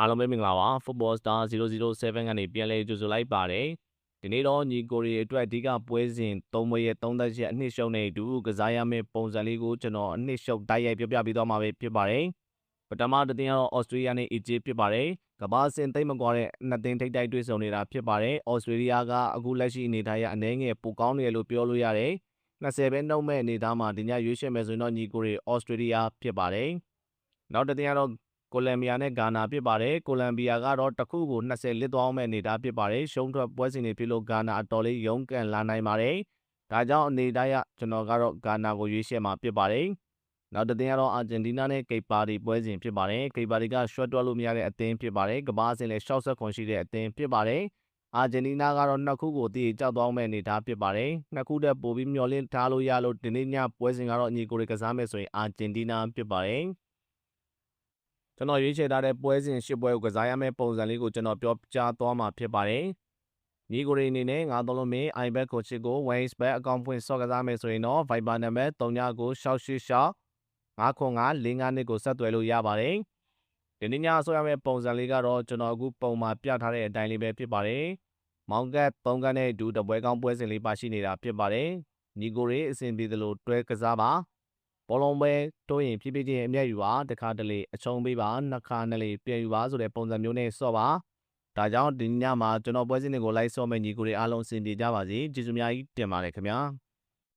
အားလုံးပဲမင်္ဂလာပါ Football Star 007ကနေပြန်လည်ကြိုဆိုလိုက်ပါတယ်ဒီနေ့တော့ညီကိုရီအတွက်အဓိကပွဲစဉ်3ပွဲရဲ့3သက်ချက်အနှစ်ရှုံးနေတူကစားရမယ့်ပုံစံလေးကိုကျွန်တော်အနှစ်ရှုံးတိုက်ရိုက်ပြပြပေးသွားမှာပဲဖြစ်ပါတယ်ပထမတစ်သင်းကတော့ Australia နဲ့ Egypt ဖြစ်ပါတယ်ကမ္ဘာအဆင့်သိမ့်မကွာတဲ့နှစ်သင်းထိပ်တိုက်တွေ့ဆုံနေတာဖြစ်ပါတယ် Australia ကအခုလက်ရှိအနေထားရအနေငယ်ပိုကောင်းနေတယ်လို့ပြောလို့ရတယ်20ပဲနှုတ်မဲ့အနေထားမှာဒီညရွေးချယ်မယ်ဆိုရင်တော့ညီကိုရီ Australia ဖြစ်ပါတယ်နောက်တစ်သင်းကတော့ကိုလံဘီယာနဲ့ဂါနာဖြစ်ပါတယ်ကိုလံဘီယာကတော့တစ်ခုကို20လစ်သွားအောင်မဲ့အနေအထားဖြစ်ပါတယ်ရှုံးထွက်ပွဲစဉ်တွေဖြစ်လို့ဂါနာအတော်လေးရုန်းကန်လာနိုင်ပါတယ်ဒါကြောင့်အနေအထားရကျွန်တော်ကတော့ဂါနာကိုရွေးချယ်မှာဖြစ်ပါတယ်နောက်တစ်သင်းကတော့အာဂျင်တီးနားနဲ့ကိပ်ပါတီပွဲစဉ်ဖြစ်ပါတယ်ကိပ်ပါတီကရှော့တွက်လို့မရတဲ့အသင်းဖြစ်ပါတယ်ကမ္ဘာအဆင့်လည်း60ခွန်ရှိတဲ့အသင်းဖြစ်ပါတယ်အာဂျင်တီးနားကတော့နှစ်ခုကိုတည်ကြောက်သွားမဲ့အနေအထားဖြစ်ပါတယ်နှစ်ခုတည်းပိုပြီးမျှော်လင့်ထားလို့ရလို့ဒီနေ့ညပွဲစဉ်ကတော့ညီကိုတွေကစားမယ်ဆိုရင်အာဂျင်တီးနားဖြစ်ပါတယ်ကျွန်တော်ရွေးချယ်ထားတဲ့ပွဲစဉ်10ပွဲကိုကစားရမယ့်ပုံစံလေးကိုကျွန်တော်ပြောကြားသွားမှာဖြစ်ပါတယ်။ညီကိုရီအနေနဲ့9-3 mid iBet ကိုချစ်ကို Wingsback အကောင့်ဖွင့်ဆော့ကစားမယ်ဆိုရင်တော့ Viber နံပါတ်399686 59545ကိုဆက်သွယ်လို့ရပါတယ်။ဒီနေ့ညဆော့ရမယ့်ပုံစံလေးကတော့ကျွန်တော်အခုပုံမှာပြထားတဲ့အတိုင်းလေးပဲဖြစ်ပါတယ်။မောင်ကတ်3ကတ်နဲ့အတူတပွဲကောင်းပွဲစဉ်လေးပါရှိနေတာဖြစ်ပါတယ်။ညီကိုရီအဆင်ပြေသလိုတွဲကစားပါဘောလုံးပဲတိုးရင်ဖြည်းဖြည်းချင်းအမျက်ယူပါတစ်ခါတလေအချုံပေးပါနှစ်ခါနဲ့လေပြန်ယူပါဆိုတဲ့ပုံစံမျိုးနဲ့ဆော့ပါဒါကြောင့်ဒီညမှာကျွန်တော်ပွဲစဉ်တွေကိုလိုက်ဆော့မဲ့ညီကိုတွေအားလုံးအဆင်ပြေကြပါစေကျေးဇူးများကြီးတင်ပါတယ်ခင်ဗျာ